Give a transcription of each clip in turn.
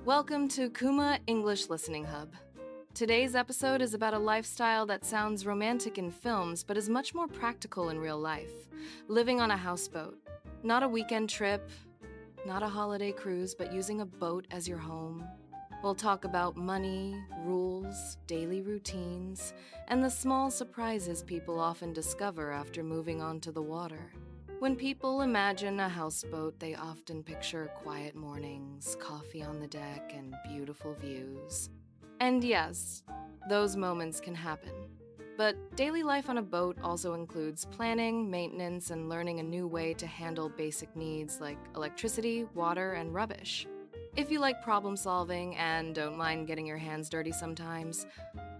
Welcome to Kuma English Listening Hub. Today's episode is about a lifestyle that sounds romantic in films but is much more practical in real life. Living on a houseboat. Not a weekend trip, not a holiday cruise, but using a boat as your home. We'll talk about money, rules, daily routines, and the small surprises people often discover after moving onto the water. When people imagine a houseboat, they often picture quiet mornings, coffee on the deck, and beautiful views. And yes, those moments can happen. But daily life on a boat also includes planning, maintenance, and learning a new way to handle basic needs like electricity, water, and rubbish. If you like problem solving and don't mind getting your hands dirty sometimes,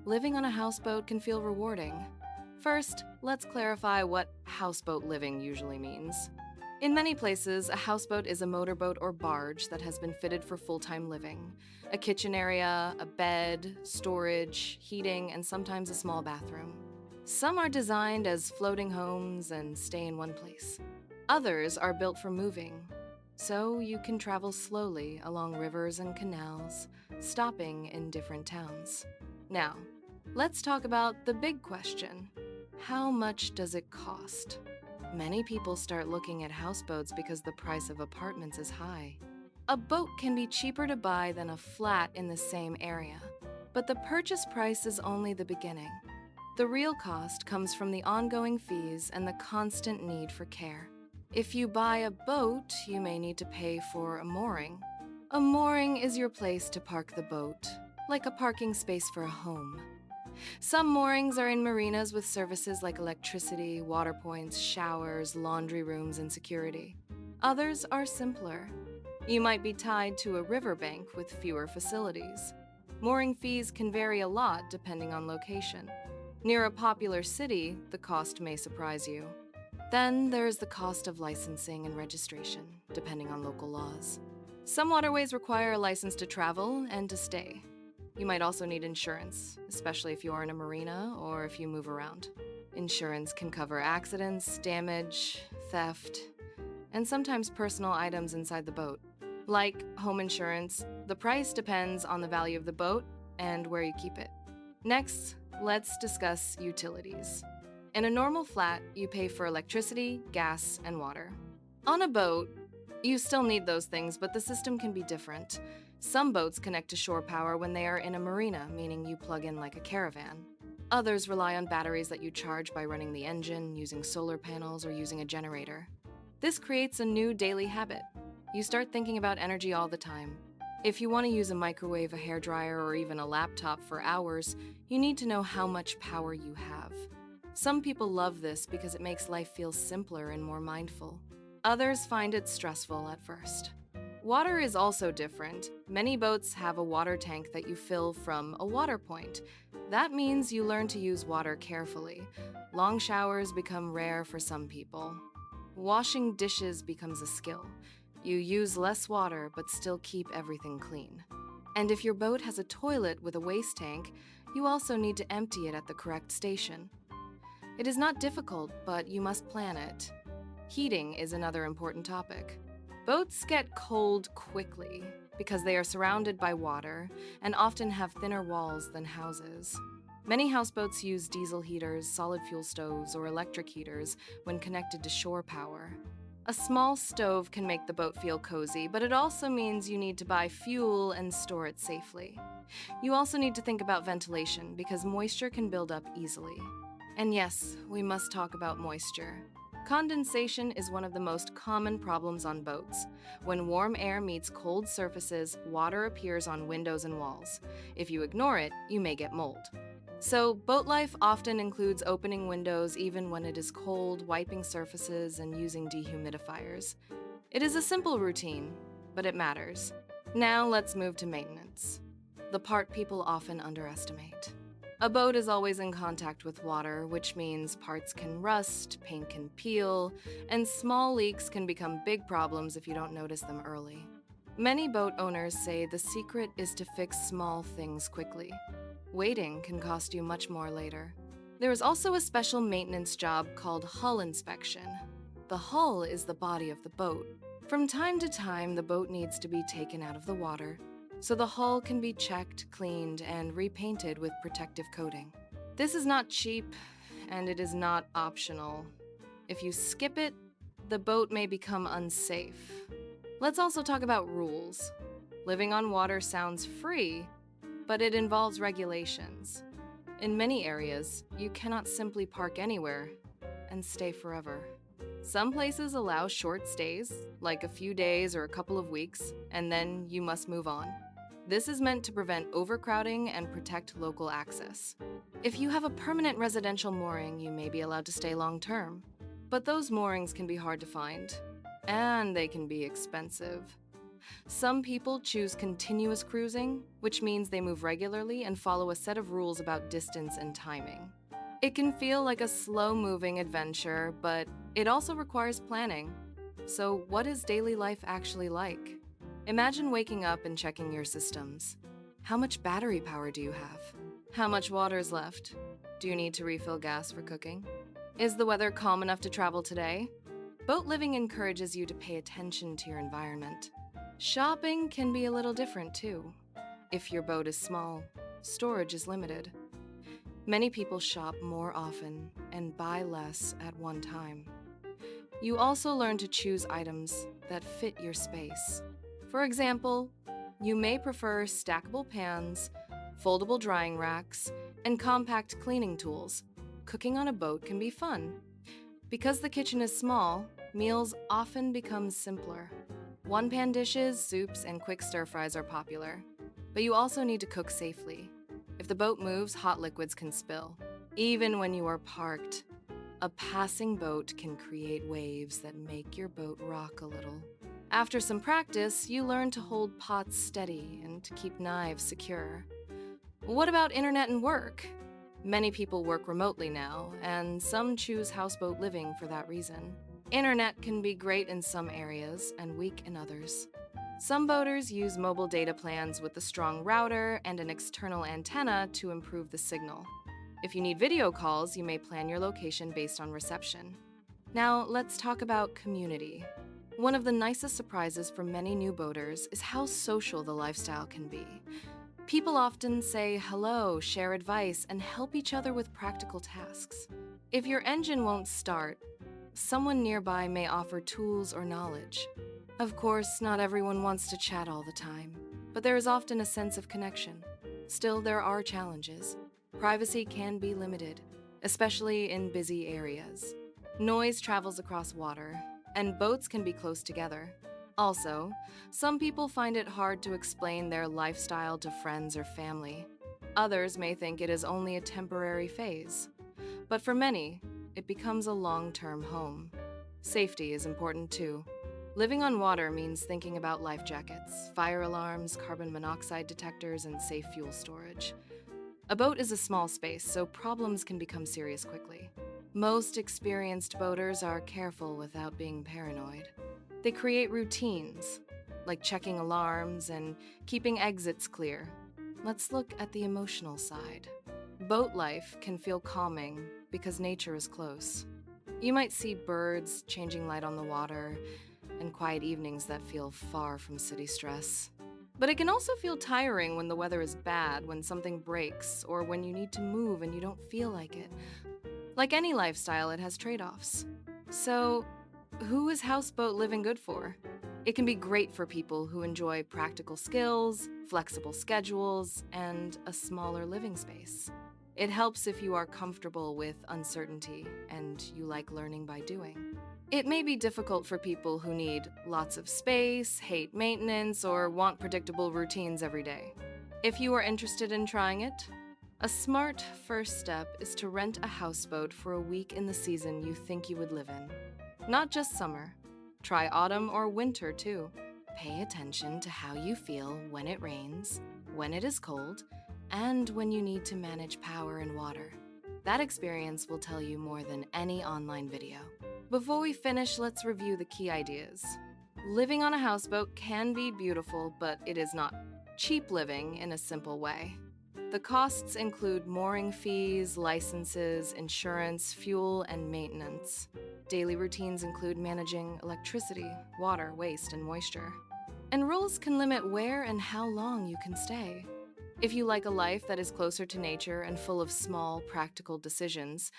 living on a houseboat can feel rewarding. First, let's clarify what houseboat living usually means. In many places, a houseboat is a motorboat or barge that has been fitted for full-time living. A kitchen area, a bed, storage, heating, and sometimes a small bathroom. Some are designed as floating homes and stay in one place. Others are built for moving, so you can travel slowly along rivers and canals, stopping in different towns. Now, let's talk about the big question. How much does it cost? Many people start looking at houseboats because the price of apartments is high. A boat can be cheaper to buy than a flat in the same area, but the purchase price is only the beginning. The real cost comes from the ongoing fees and the constant need for care. If you buy a boat, you may need to pay for a mooring. A mooring is your place to park the boat, like a parking space for a home. Some moorings are in marinas with services like electricity, water points, showers, laundry rooms, and security. Others are simpler. You might be tied to a riverbank with fewer facilities. Mooring fees can vary a lot depending on location. Near a popular city, the cost may surprise you. Then there's the cost of licensing and registration, depending on local laws. Some waterways require a license to travel and to stay. You might also need insurance, especially if you're in a marina or if you move around. Insurance can cover accidents, damage, theft, and sometimes personal items inside the boat. Like home insurance, the price depends on the value of the boat and where you keep it. Next, let's discuss utilities. In a normal flat, you pay for electricity, gas, and water. On a boat, you still need those things, but the system can be different. Some boats connect to shore power when they are in a marina, meaning you plug in like a caravan. Others rely on batteries that you charge by running the engine, using solar panels, or using a generator. This creates a new daily habit. You start thinking about energy all the time. If you want to use a microwave, a hairdryer, or even a laptop for hours, you need to know how much power you have. Some people love this because it makes life feel simpler and more mindful. Others find it stressful at first. Water is also different. Many boats have a water tank that you fill from a water point. That means you learn to use water carefully. Long showers become rare for some people. Washing dishes becomes a skill. You use less water but still keep everything clean. And if your boat has a toilet with a waste tank, you also need to empty it at the correct station. It is not difficult, but you must plan it. Heating is another important topic. Boats get cold quickly because they are surrounded by water and often have thinner walls than houses. Many houseboats use diesel heaters, solid fuel stoves, or electric heaters when connected to shore power. A small stove can make the boat feel cozy, but it also means you need to buy fuel and store it safely. You also need to think about ventilation because moisture can build up easily. And yes, we must talk about moisture. Condensation is one of the most common problems on boats. When warm air meets cold surfaces, water appears on windows and walls. If you ignore it, you may get mold. So, boat life often includes opening windows even when it is cold, wiping surfaces, and using dehumidifiers. It is a simple routine, but it matters. Now let's move to maintenance, the part people often underestimate. A boat is always in contact with water, which means parts can rust, paint can peel, and small leaks can become big problems if you don't notice them early. Many boat owners say the secret is to fix small things quickly. Waiting can cost you much more later. There is also a special maintenance job called hull inspection. The hull is the body of the boat. From time to time, the boat needs to be taken out of the water, so the hull can be checked, cleaned, and repainted with protective coating. This is not cheap, and it is not optional. If you skip it, the boat may become unsafe. Let's also talk about rules. Living on water sounds free, but it involves regulations. In many areas, you cannot simply park anywhere and stay forever. Some places allow short stays, like a few days or a couple of weeks, and then you must move on. This is meant to prevent overcrowding and protect local access. If you have a permanent residential mooring, you may be allowed to stay long-term. But those moorings can be hard to find, and they can be expensive. Some people choose continuous cruising, which means they move regularly and follow a set of rules about distance and timing. It can feel like a slow-moving adventure, but it also requires planning. So what is daily life actually like? Imagine waking up and checking your systems. How much battery power do you have? How much water is left? Do you need to refill gas for cooking? Is the weather calm enough to travel today? Boat living encourages you to pay attention to your environment. Shopping can be a little different too. If your boat is small, storage is limited. Many people shop more often and buy less at one time. You also learn to choose items that fit your space. For example, you may prefer stackable pans, foldable drying racks, and compact cleaning tools. Cooking on a boat can be fun. Because the kitchen is small, meals often become simpler. One-pan dishes, soups, and quick stir-fries are popular. But you also need to cook safely. If the boat moves, hot liquids can spill. Even when you are parked, a passing boat can create waves that make your boat rock a little. After some practice, you learn to hold pots steady and to keep knives secure. What about internet and work? Many people work remotely now, and some choose houseboat living for that reason. Internet can be great in some areas and weak in others. Some boaters use mobile data plans with a strong router and an external antenna to improve the signal. If you need video calls, you may plan your location based on reception. Now, let's talk about community. One of the nicest surprises for many new boaters is how social the lifestyle can be. People often say hello, share advice, and help each other with practical tasks. If your engine won't start, someone nearby may offer tools or knowledge. Of course, not everyone wants to chat all the time, but there is often a sense of connection. Still, there are challenges. Privacy can be limited, especially in busy areas. Noise travels across water, and boats can be close together. Also, some people find it hard to explain their lifestyle to friends or family. Others may think it is only a temporary phase. But for many, it becomes a long-term home. Safety is important too. Living on water means thinking about life jackets, fire alarms, carbon monoxide detectors, and safe fuel storage. A boat is a small space, so problems can become serious quickly. Most experienced boaters are careful without being paranoid. They create routines, like checking alarms and keeping exits clear. Let's look at the emotional side. Boat life can feel calming because nature is close. You might see birds, changing light on the water, and quiet evenings that feel far from city stress. But it can also feel tiring when the weather is bad, when something breaks, or when you need to move and you don't feel like it. Like any lifestyle, it has trade-offs. So, who is houseboat living good for? It can be great for people who enjoy practical skills, flexible schedules, and a smaller living space. It helps if you are comfortable with uncertainty and you like learning by doing. It may be difficult for people who need lots of space, hate maintenance, or want predictable routines every day. If you are interested in trying it, a smart first step is to rent a houseboat for a week in the season you think you would live in. Not just summer. Try autumn or winter too. Pay attention to how you feel when it rains, when it is cold, and when you need to manage power and water. That experience will tell you more than any online video. Before we finish, let's review the key ideas. Living on a houseboat can be beautiful, but it is not cheap living in a simple way. The costs include mooring fees, licenses, insurance, fuel, and maintenance. Daily routines include managing electricity, water, waste, and moisture. And rules can limit where and how long you can stay. If you like a life that is closer to nature and full of small, practical decisions,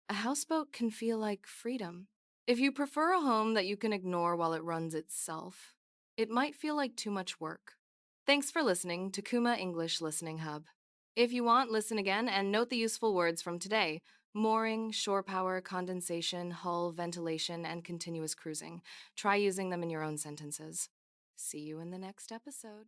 a houseboat can feel like freedom. If you prefer a home that you can ignore while it runs itself, it might feel like too much work. Thanks for listening to Kuma English Listening Hub. If you want, listen again and note the useful words from today: mooring, shore power, condensation, hull, ventilation, and continuous cruising. Try using them in your own sentences. See you in the next episode.